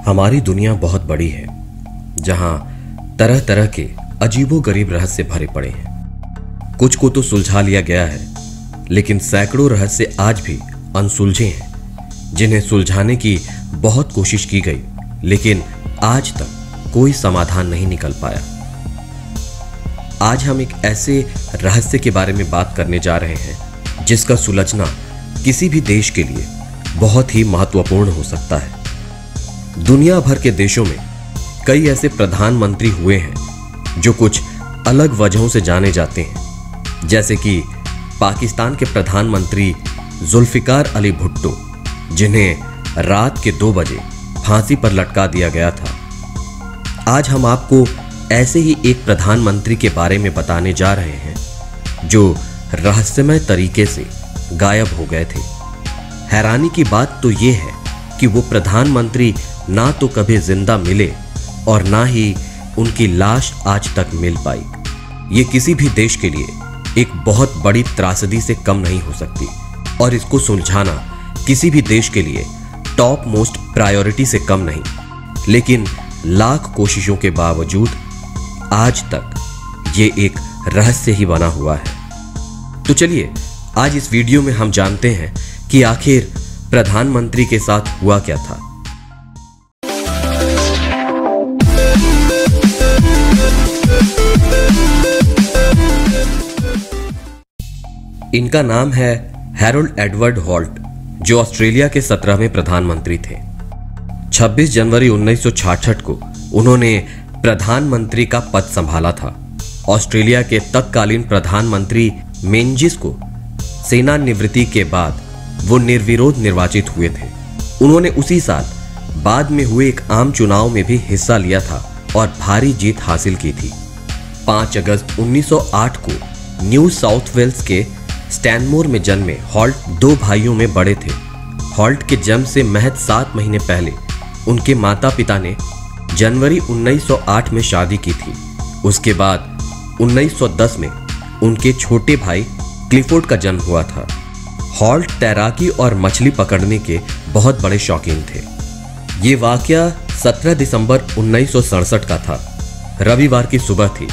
हमारी दुनिया बहुत बड़ी है, जहां तरह तरह के अजीबोगरीब रहस्य भरे पड़े हैं। कुछ को तो सुलझा लिया गया है, लेकिन सैकड़ों रहस्य आज भी अनसुलझे हैं, जिन्हें सुलझाने की बहुत कोशिश की गई, लेकिन आज तक कोई समाधान नहीं निकल पाया। आज हम एक ऐसे रहस्य के बारे में बात करने जा रहे हैं जिसका सुलझना किसी भी देश के लिए बहुत ही महत्वपूर्ण हो सकता है। दुनिया भर के देशों में कई ऐसे प्रधानमंत्री हुए हैं जो कुछ अलग वजहों से जाने जाते हैं, जैसे कि पाकिस्तान के प्रधानमंत्री जुल्फिकार अली भुट्टो, जिन्हें रात के 2 बजे फांसी पर लटका दिया गया था। आज हम आपको ऐसे ही एक प्रधानमंत्री के बारे में बताने जा रहे हैं जो रहस्यमय तरीके से गायब हो गए थे। हैरानी की बात तो यह है कि वो प्रधानमंत्री ना तो कभी जिंदा मिले और ना ही उनकी लाश आज तक मिल पाई। ये किसी भी देश के लिए एक बहुत बड़ी त्रासदी से कम नहीं हो सकती, और इसको सुलझाना किसी भी देश के लिए टॉप मोस्ट प्रायोरिटी से कम नहीं। लेकिन लाख कोशिशों के बावजूद आज तक ये एक रहस्य ही बना हुआ है। तो चलिए आज इस वीडियो में हम जानते हैं कि आखिर प्रधानमंत्री के साथ हुआ क्या था। इनका नाम है हैरोल्ड एडवर्ड हॉल्ट, जो ऑस्ट्रेलिया के 17वें प्रधानमंत्री थे। 26 जनवरी 1966 को उन्होंने प्रधानमंत्री का पद संभाला था। ऑस्ट्रेलिया के तत्कालीन प्रधानमंत्री मेंजिस को सेवानिवृत्ति के बाद वो निर्विरोध निर्वाचित हुए थे। उन्होंने उसी साल बाद में हुए एक आम चुनाव में भी हिस्सा लिया था और भारी जीत हासिल की थी। 5 अगस्त 1908 को न्यू साउथ वेल्स के स्टैनमोर में जन्मे हॉल्ट 2 भाइयों में बड़े थे। हॉल्ट के जन्म से महज 7 महीने पहले उनके माता पिता ने जनवरी 1908 में शादी की थी। उसके बाद 1910 में उनके छोटे भाई क्लिफोर्ड का जन्म हुआ था। हॉल्ट तैराकी और मछली पकड़ने के बहुत बड़े शौकीन थे। ये वाकया 17 दिसंबर 1967 का था। रविवार की सुबह थी,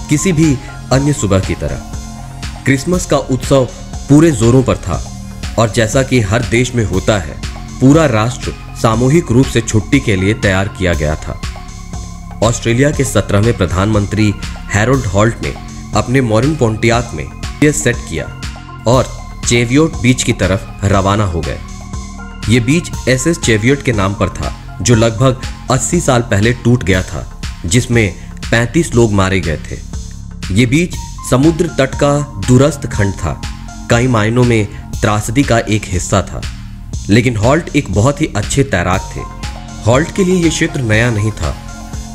किसी भी अन्य सुबह की तरह। क्रिसमस का उत्सव पूरे जोरों पर था, और जैसा कि हर देश में होता है, पूरा राष्ट्र सामूहिक रूप से छुट्टी के लिए तैयार किया गया था। ऑस्ट्रेलिया के 17वें प्रधानमंत्री हैरोल्ड हॉल्ट ने अपने मॉरिन पोंटियाक में यह सेट किया और चेवियोट बीच की तरफ रवाना हो गए। ये बीच एसएस चेवियोट के नाम पर था, जो लगभग 80 साल पहले टूट गया था, जिसमें 35 लोग मारे गए थे। ये बीच समुद्र तट का दूरस्थ खंड था, कई मायनों में त्रासदी का एक हिस्सा था। लेकिन हॉल्ट एक बहुत ही अच्छे तैराक थे। हॉल्ट के लिए यह क्षेत्र नया नहीं था,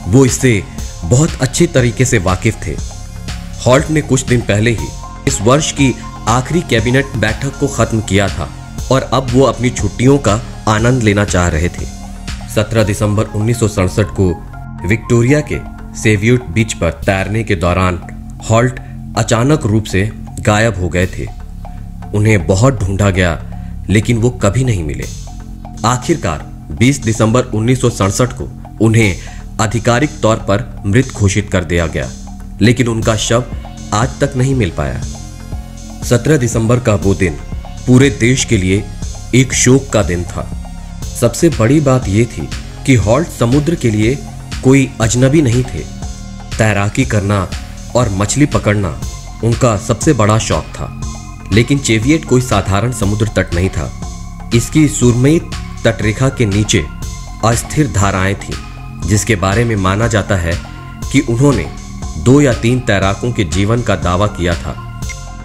वो इससे बहुत अच्छे तरीके से वाकिफ थे। हॉल्ट ने कुछ दिन पहले ही इस वर्ष की आखिरी कैबिनेट बैठक को खत्म किया था, और अब वो अपनी छुट्टियों का आनंद लेना चाह रहे थे। 17 दिसंबर 1967 को विक्टोरिया के सेवियोट बीच पर तैरने के दौरान हॉल्ट अचानक रूप से गायब हो गए थे। उन्हें बहुत ढूंढा गया, लेकिन वो कभी नहीं मिले। आखिरकार 20 दिसंबर 1967 को उन्हें आधिकारिक तौर पर मृत घोषित कर दिया गया, लेकिन उनका शव आज तक नहीं मिल पाया। 17 दिसंबर का वो दिन पूरे देश के लिए एक शोक का दिन था। सबसे बड़ी बात यह थी कि हॉल्ट समुद्र के लिए कोई अजनबी नहीं थे। तैराकी करना और मछली पकड़ना उनका सबसे बड़ा शौक था। लेकिन चेवियोट कोई साधारण समुद्र तट नहीं था। इसकी सुरमई तटरेखा के नीचे अस्थिर धाराएं थीं, जिसके बारे में माना जाता है कि उन्होंने 2 या 3 तैराकों के जीवन का दावा किया था,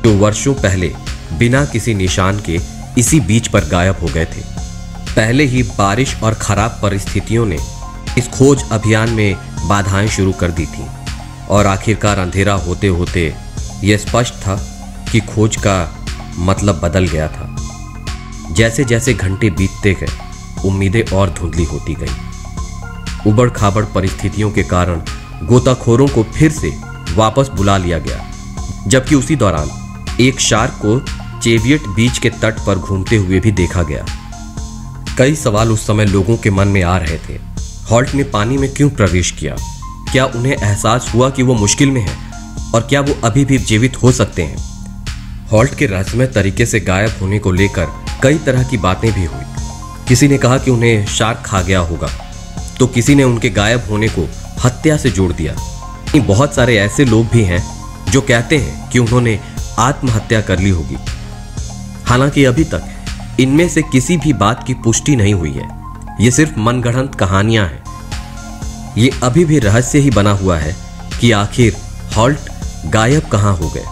जो वर्षों पहले बिना किसी निशान के इसी बीच पर गायब हो गए थे। पहले ही बारिश और खराब परिस्थितियों ने इस खोज अभियान में बाधाएं शुरू कर दी थीं, और आखिरकार अंधेरा होते होते यह स्पष्ट था कि खोज का मतलब बदल गया था। जैसे जैसे घंटे बीतते गए, उम्मीदें और धुंधली होती गईं। उबड़ खाबड़ परिस्थितियों के कारण गोताखोरों को फिर से वापस बुला लिया गया, जबकि उसी दौरान एक शार्क को चेवियोट बीच के तट पर घूमते हुए भी देखा गया। कई सवाल उस समय लोगों के मन में आ रहे थे। हॉल्ट ने पानी में क्यों प्रवेश किया? क्या उन्हें एहसास हुआ कि वो मुश्किल में है और क्या वो अभी भी जीवित हो सकते हैं? हॉल्ट के रहस्यमय तरीके से गायब होने को लेकर कई तरह की बातें भी हुई। किसी ने कहा कि उन्हें शार्क खा गया होगा, तो किसी ने उनके गायब होने को हत्या से जोड़ दिया। बहुत सारे ऐसे लोग भी हैं जो कहते हैं कि उन्होंने आत्महत्या कर ली होगी। हालांकि अभी तक इनमें से किसी भी बात की पुष्टि नहीं हुई है। ये सिर्फ मनगढ़ंत कहानियां हैं। ये अभी भी रहस्य ही बना हुआ है कि आखिर हॉल्ट गायब कहां हो गए।